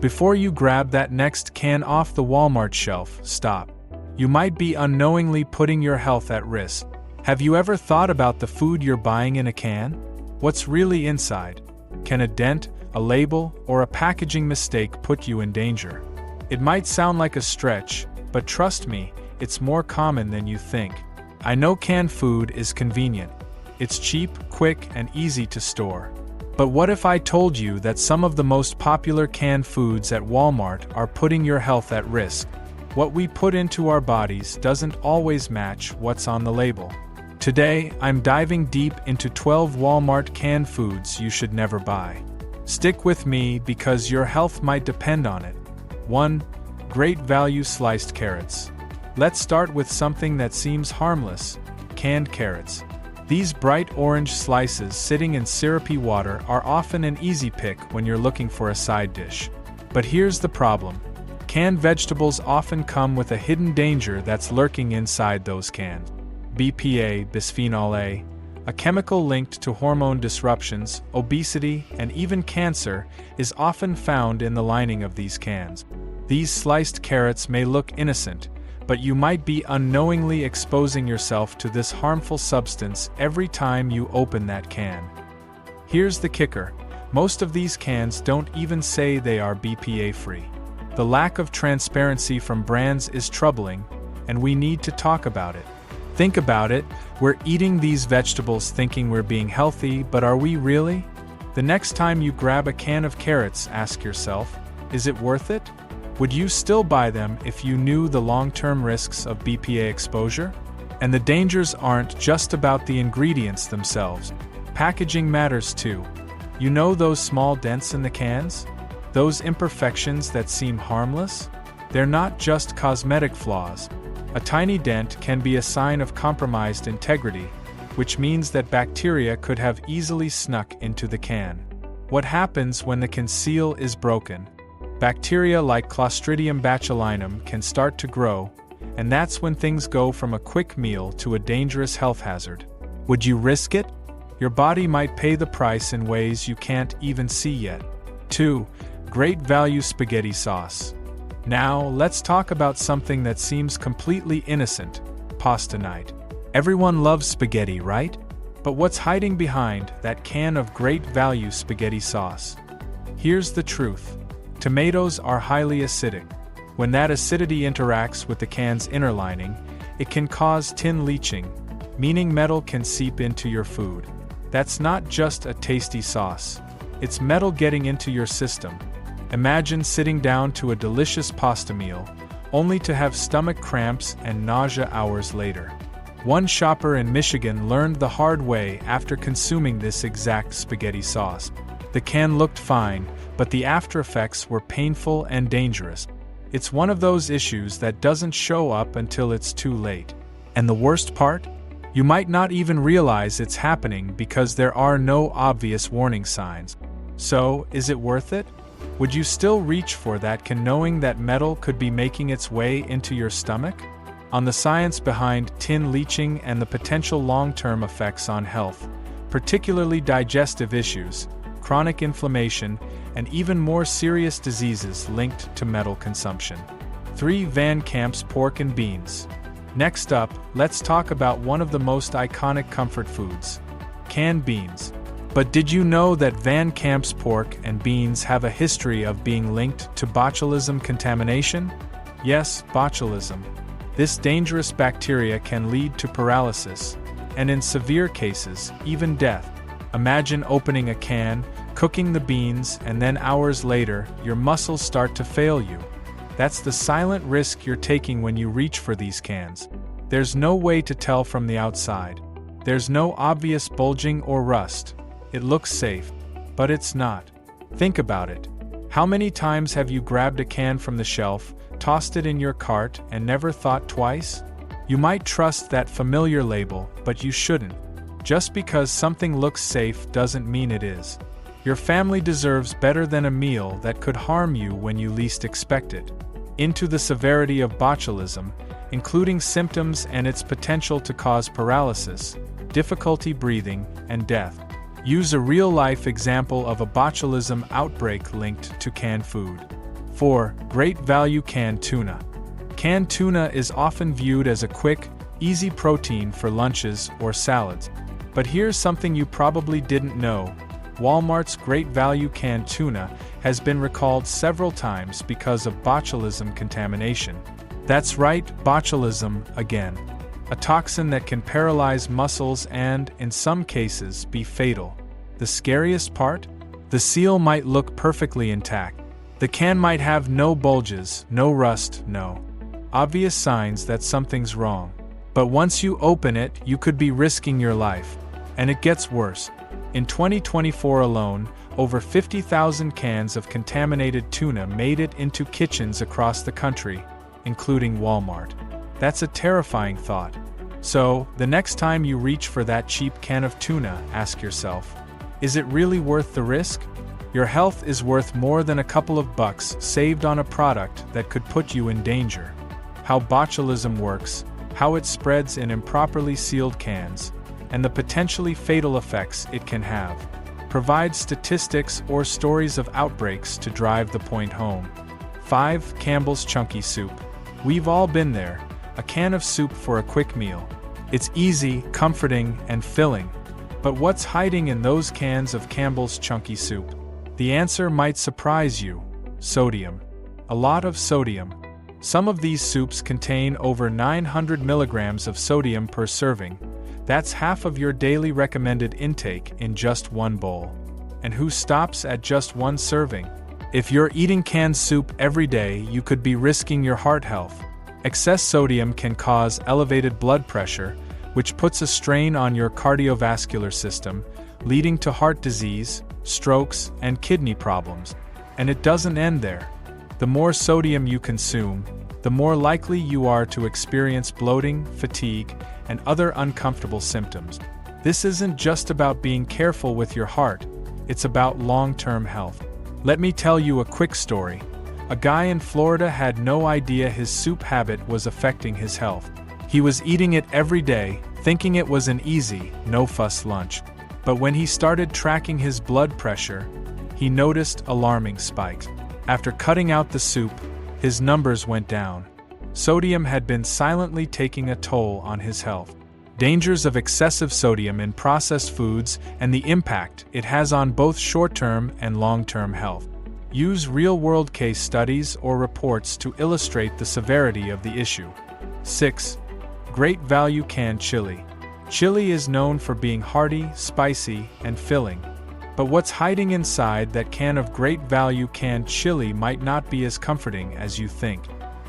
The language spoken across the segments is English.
Before you grab that next can off the Walmart shelf, stop. You might be unknowingly putting your health at risk. Have you ever thought about the food you're buying in a can? What's really inside? Can a dent, a label, or a packaging mistake put you in danger? It might sound like a stretch, but trust me, it's more common than you think. I know canned food is convenient. It's cheap, quick, and easy to store. But what if I told you that some of the most popular canned foods at Walmart are putting your health at risk? What we put into our bodies doesn't always match what's on the label. Today, I'm diving deep into 12 Walmart canned foods you should never buy. Stick with me because your health might depend on it. 1. Great value sliced carrots. Let's start with something that seems harmless: canned carrots. These bright orange slices sitting in syrupy water are often an easy pick when you're looking for a side dish. But here's the problem. Canned vegetables often come with a hidden danger that's lurking inside those cans. BPA, bisphenol A, a chemical linked to hormone disruptions, obesity, and even cancer, is often found in the lining of these cans. These sliced carrots may look innocent, but you might be unknowingly exposing yourself to this harmful substance every time you open that can. Here's the kicker: most of these cans don't even say they are BPA-free. The lack of transparency from brands is troubling, and we need to talk about it. Think about it, we're eating these vegetables thinking we're being healthy, but are we really? The next time you grab a can of carrots, ask yourself, is it worth it? Would you still buy them if you knew the long-term risks of BPA exposure? And the dangers aren't just about the ingredients themselves. Packaging matters too. You know those small dents in the cans? Those imperfections that seem harmless? They're not just cosmetic flaws. A tiny dent can be a sign of compromised integrity, which means that bacteria could have easily snuck into the can. What happens when the can seal is broken? Bacteria like Clostridium botulinum can start to grow, and that's when things go from a quick meal to a dangerous health hazard. Would you risk it? Your body might pay the price in ways you can't even see yet. 2. Great value spaghetti sauce. Now, let's talk about something that seems completely innocent: pasta night. Everyone loves spaghetti, right? But what's hiding behind that can of great value spaghetti sauce? Here's the truth. Tomatoes are highly acidic. When that acidity interacts with the can's inner lining, it can cause tin leaching, meaning metal can seep into your food. That's not just a tasty sauce. It's metal getting into your system. Imagine sitting down to a delicious pasta meal, only to have stomach cramps and nausea hours later. One shopper in Michigan learned the hard way after consuming this exact spaghetti sauce. The can looked fine, but the after effects were painful and dangerous. It's one of those issues that doesn't show up until it's too late. And the worst part? You might not even realize it's happening because there are no obvious warning signs. So, is it worth it? Would you still reach for that can knowing that metal could be making its way into your stomach? On the science behind tin leaching and the potential long-term effects on health, particularly digestive issues, chronic inflammation, and even more serious diseases linked to metal consumption. 3. Van Camp's pork and beans. Next up, let's talk about one of the most iconic comfort foods: canned beans. But did you know that Van Camp's pork and beans have a history of being linked to botulism contamination? Yes, botulism. This dangerous bacteria can lead to paralysis, and in severe cases, even death. Imagine opening a can, cooking the beans, and then hours later, your muscles start to fail you. That's the silent risk you're taking when you reach for these cans. There's no way to tell from the outside. There's no obvious bulging or rust. It looks safe, but it's not. Think about it. How many times have you grabbed a can from the shelf, tossed it in your cart, and never thought twice? You might trust that familiar label, but you shouldn't. Just because something looks safe doesn't mean it is. Your family deserves better than a meal that could harm you when you least expect it. Into the severity of botulism, including symptoms and its potential to cause paralysis, difficulty breathing, and death. Use a real-life example of a botulism outbreak linked to canned food. 4. Great value canned tuna. Canned tuna is often viewed as a quick, easy protein for lunches or salads. But here's something you probably didn't know. Walmart's Great Value canned tuna has been recalled several times because of botulism contamination. That's right, botulism again. A toxin that can paralyze muscles and, in some cases, be fatal. The scariest part? The seal might look perfectly intact. The can might have no bulges, no rust, no obvious signs that something's wrong. But once you open it, you could be risking your life. And it gets worse. In 2024 alone, over 50,000 cans of contaminated tuna made it into kitchens across the country, including Walmart. That's a terrifying thought. So, the next time you reach for that cheap can of tuna, ask yourself, is it really worth the risk? Your health is worth more than a couple of bucks saved on a product that could put you in danger. How botulism works, how it spreads in improperly sealed cans, and the potentially fatal effects it can have. Provide statistics or stories of outbreaks to drive the point home. 5. Campbell's Chunky Soup. We've all been there, a can of soup for a quick meal. It's easy, comforting, and filling. But what's hiding in those cans of Campbell's Chunky Soup? The answer might surprise you. Sodium. A lot of sodium. Some of these soups contain over 900 milligrams of sodium per serving. That's half of your daily recommended intake in just one bowl. And who stops at just one serving? If you're eating canned soup every day, you could be risking your heart health. Excess sodium can cause elevated blood pressure, which puts a strain on your cardiovascular system, leading to heart disease, strokes, and kidney problems. And it doesn't end there. The more sodium you consume, the more likely you are to experience bloating, fatigue, and other uncomfortable symptoms. This isn't just about being careful with your heart, it's about long-term health. Let me tell you a quick story. A guy in Florida had no idea his soup habit was affecting his health. He was eating it every day, thinking it was an easy, no-fuss lunch. But when he started tracking his blood pressure, he noticed alarming spikes. After cutting out the soup, his numbers went down. Sodium had been silently taking a toll on his health. Dangers of excessive sodium in processed foods and the impact it has on both short-term and long-term health. Use real-world case studies or reports to illustrate the severity of the issue. 6. Great Value canned chili. Chili is known for being hearty, spicy, and filling. But what's hiding inside that can of Great Value canned chili might not be as comforting as you think.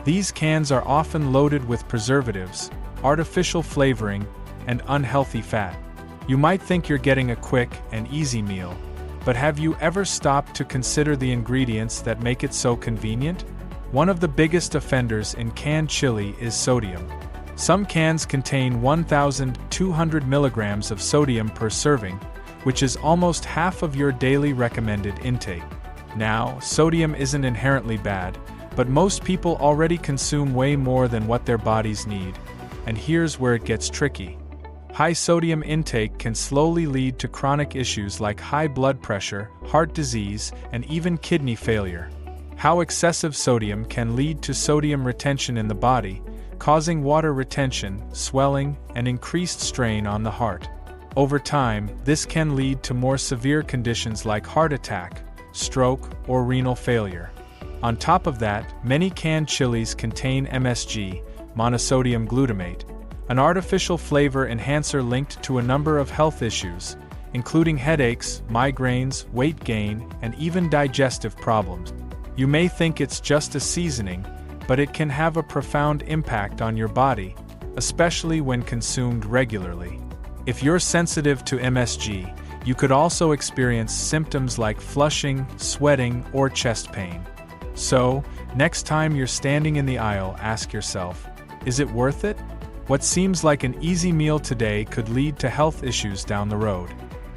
These cans are often loaded with preservatives, artificial flavoring, and unhealthy fat. You might think you're getting a quick and easy meal, but have you ever stopped to consider the ingredients that make it so convenient? One of the biggest offenders in canned chili is sodium. Some cans contain 1,200 milligrams of sodium per serving, which is almost half of your daily recommended intake. Now, sodium isn't inherently bad, but most people already consume way more than what their bodies need. And here's where it gets tricky. High sodium intake can slowly lead to chronic issues like high blood pressure, heart disease, and even kidney failure. How excessive sodium can lead to sodium retention in the body, causing water retention, swelling, and increased strain on the heart. Over time, this can lead to more severe conditions like heart attack, stroke, or renal failure. On top of that, many canned chilies contain MSG, monosodium glutamate, an artificial flavor enhancer linked to a number of health issues, including headaches, migraines, weight gain, and even digestive problems. You may think it's just a seasoning, but it can have a profound impact on your body, especially when consumed regularly. If you're sensitive to MSG, you could also experience symptoms like flushing, sweating, or chest pain. So, next time you're standing in the aisle, ask yourself, is it worth it? What seems like an easy meal today could lead to health issues down the road.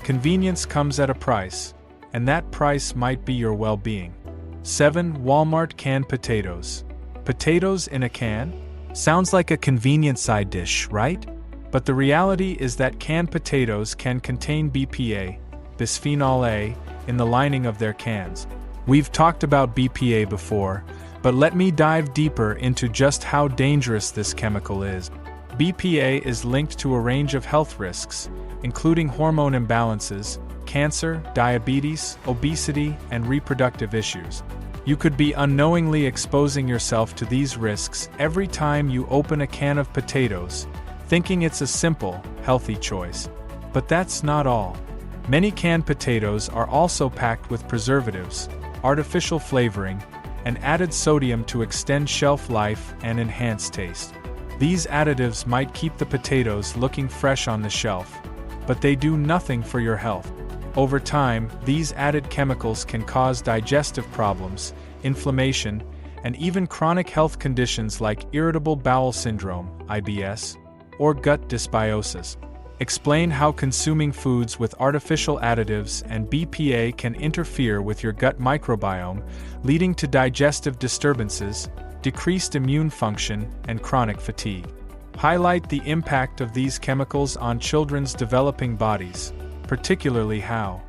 Convenience comes at a price, and that price might be your well-being. 7. Walmart canned potatoes. Potatoes in a can? Sounds like a convenient side dish, right? But the reality is that canned potatoes can contain BPA, bisphenol A, in the lining of their cans. We've talked about BPA before, but let me dive deeper into just how dangerous this chemical is. BPA is linked to a range of health risks, including hormone imbalances, cancer, diabetes, obesity, and reproductive issues. You could be unknowingly exposing yourself to these risks every time you open a can of potatoes, thinking it's a simple, healthy choice. But that's not all. Many canned potatoes are also packed with preservatives, artificial flavoring, and added sodium to extend shelf life and enhance taste. These additives might keep the potatoes looking fresh on the shelf, but they do nothing for your health. Over time, these added chemicals can cause digestive problems, inflammation, and even chronic health conditions like irritable bowel syndrome, IBS, or gut dysbiosis. Explain how consuming foods with artificial additives and BPA can interfere with your gut microbiome, leading to digestive disturbances, decreased immune function, and chronic fatigue. Highlight the impact of these chemicals on children's developing bodies, particularly how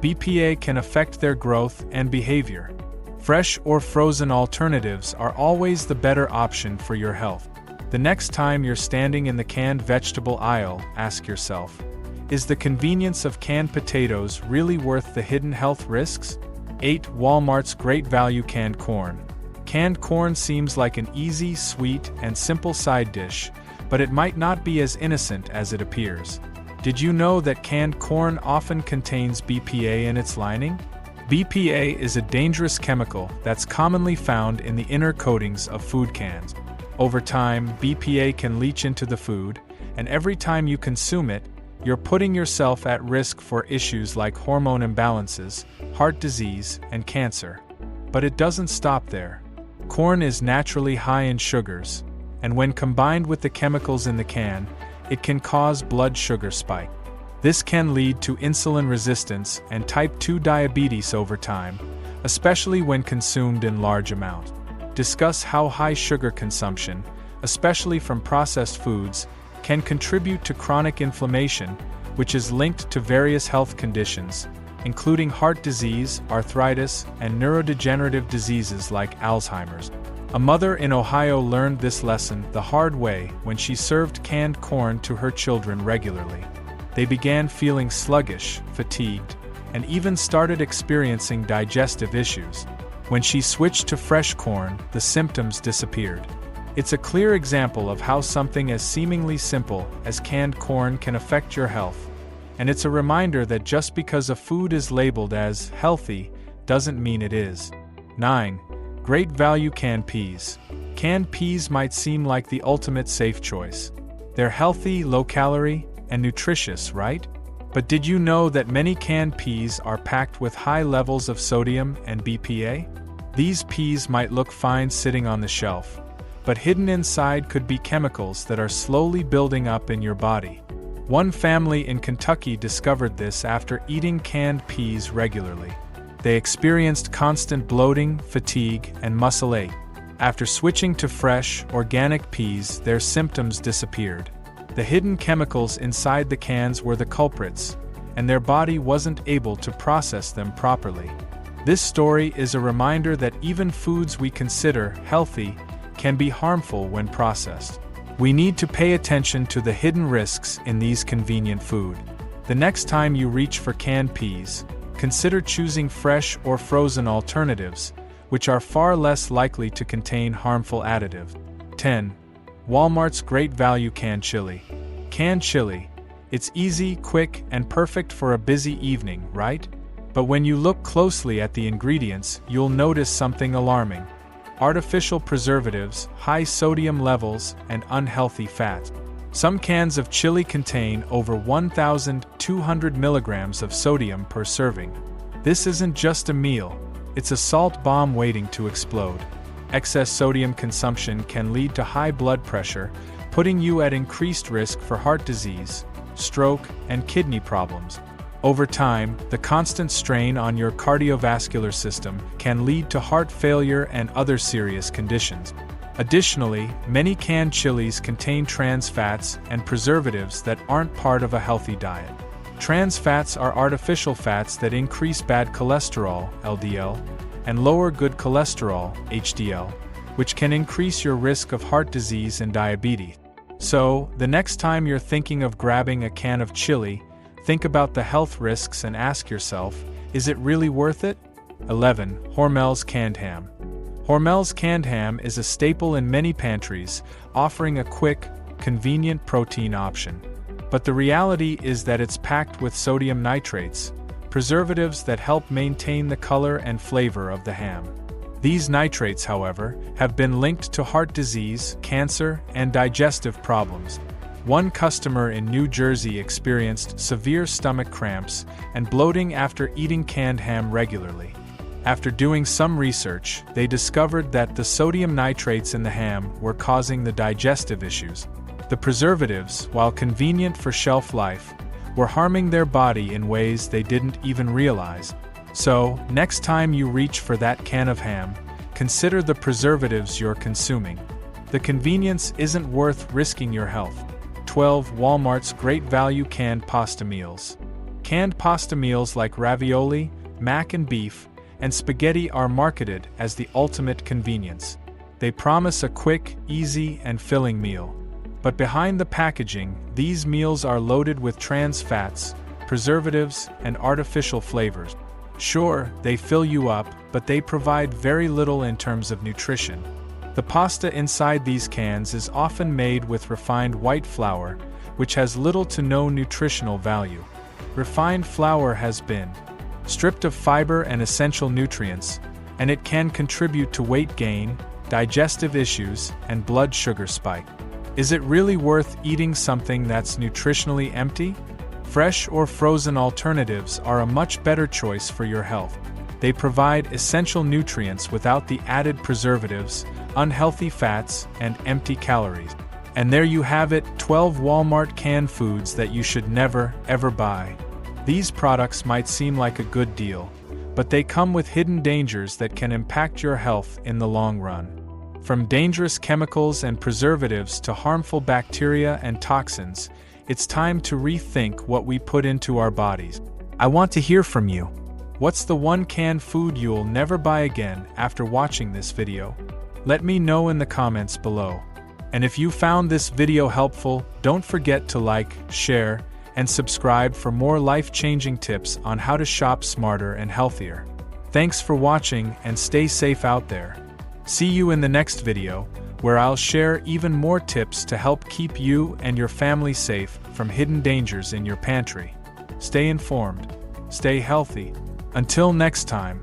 BPA can affect their growth and behavior. Fresh or frozen alternatives are always the better option for your health. The next time you're standing in the canned vegetable aisle, ask yourself, is the convenience of canned potatoes really worth the hidden health risks? 8. Walmart's Great Value Canned Corn. Canned corn seems like an easy, sweet, and simple side dish, but it might not be as innocent as it appears. Did you know that canned corn often contains BPA in its lining? BPA is a dangerous chemical that's commonly found in the inner coatings of food cans. Over time, BPA can leach into the food, and every time you consume it, you're putting yourself at risk for issues like hormone imbalances, heart disease, and cancer. But it doesn't stop there. Corn is naturally high in sugars, and when combined with the chemicals in the can, it can cause blood sugar spike. This can lead to insulin resistance and type 2 diabetes over time, especially when consumed in large amounts. Discuss how high sugar consumption, especially from processed foods, can contribute to chronic inflammation, which is linked to various health conditions, including heart disease, arthritis, and neurodegenerative diseases like Alzheimer's. A mother in Ohio learned this lesson the hard way when she served canned corn to her children regularly. They began feeling sluggish, fatigued, and even started experiencing digestive issues. When she switched to fresh corn, the symptoms disappeared. It's a clear example of how something as seemingly simple as canned corn can affect your health, and it's a reminder that just because a food is labeled as healthy doesn't mean it is. 9. Great Value Canned Peas. Canned peas might seem like the ultimate safe choice. They're healthy, low-calorie, and nutritious, right? But did you know that many canned peas are packed with high levels of sodium and BPA? These peas might look fine sitting on the shelf, but hidden inside could be chemicals that are slowly building up in your body. One family in Kentucky discovered this after eating canned peas regularly. They experienced constant bloating, fatigue, and muscle ache. After switching to fresh, organic peas, their symptoms disappeared. The hidden chemicals inside the cans were the culprits, and their body wasn't able to process them properly. This story is a reminder that even foods we consider healthy can be harmful when processed. We need to pay attention to the hidden risks in these convenient food. The next time you reach for canned peas, consider choosing fresh or frozen alternatives, which are far less likely to contain harmful additives. 10. Walmart's Great Value Canned Chili. Canned chili. It's easy, quick, and perfect for a busy evening, right? But when you look closely at the ingredients, you'll notice something alarming. Artificial preservatives, high sodium levels, and unhealthy fat. Some cans of chili contain over 1,200 milligrams of sodium per serving. This isn't just a meal, it's a salt bomb waiting to explode. Excess sodium consumption can lead to high blood pressure, putting you at increased risk for heart disease, stroke, and kidney problems. Over time, the constant strain on your cardiovascular system can lead to heart failure and other serious conditions. Additionally, many canned chilies contain trans fats and preservatives that aren't part of a healthy diet. Trans fats are artificial fats that increase bad cholesterol, LDL, and lower good cholesterol, HDL, which can increase your risk of heart disease and diabetes. So, the next time you're thinking of grabbing a can of chili, think about the health risks and ask yourself, is it really worth it? 11. Hormel's canned ham. Hormel's canned ham is a staple in many pantries, offering a quick, convenient protein option. But the reality is that it's packed with sodium nitrates, preservatives that help maintain the color and flavor of the ham. These nitrates, however, have been linked to heart disease, cancer, and digestive problems. One customer in New Jersey experienced severe stomach cramps and bloating after eating canned ham regularly. After doing some research, they discovered that the sodium nitrates in the ham were causing the digestive issues. The preservatives, while convenient for shelf life, were harming their body in ways they didn't even realize. So, next time you reach for that can of ham, consider the preservatives you're consuming. The convenience isn't worth risking your health. 12. Walmart's Great Value Canned Pasta Meals. Canned pasta meals like ravioli, mac and beef, and spaghetti are marketed as the ultimate convenience. They promise a quick, easy, and filling meal. But behind the packaging, these meals are loaded with trans fats, preservatives, and artificial flavors. Sure, they fill you up, but they provide very little in terms of nutrition. The pasta inside these cans is often made with refined white flour, which has little to no nutritional value. Refined flour has been stripped of fiber and essential nutrients, and it can contribute to weight gain, digestive issues, and blood sugar spike. Is it really worth eating something that's nutritionally empty? Fresh or frozen alternatives are a much better choice for your health. They provide essential nutrients without the added preservatives, unhealthy fats, and empty calories. And there you have it, 12 Walmart canned foods that you should never, ever buy. These products might seem like a good deal, but they come with hidden dangers that can impact your health in the long run. From dangerous chemicals and preservatives to harmful bacteria and toxins, it's time to rethink what we put into our bodies. I want to hear from you. What's the one canned food you'll never buy again after watching this video? Let me know in the comments below. And if you found this video helpful, don't forget to like, share, and subscribe for more life-changing tips on how to shop smarter and healthier. Thanks for watching and stay safe out there. See you in the next video, where I'll share even more tips to help keep you and your family safe from hidden dangers in your pantry. Stay informed, stay healthy. Until next time.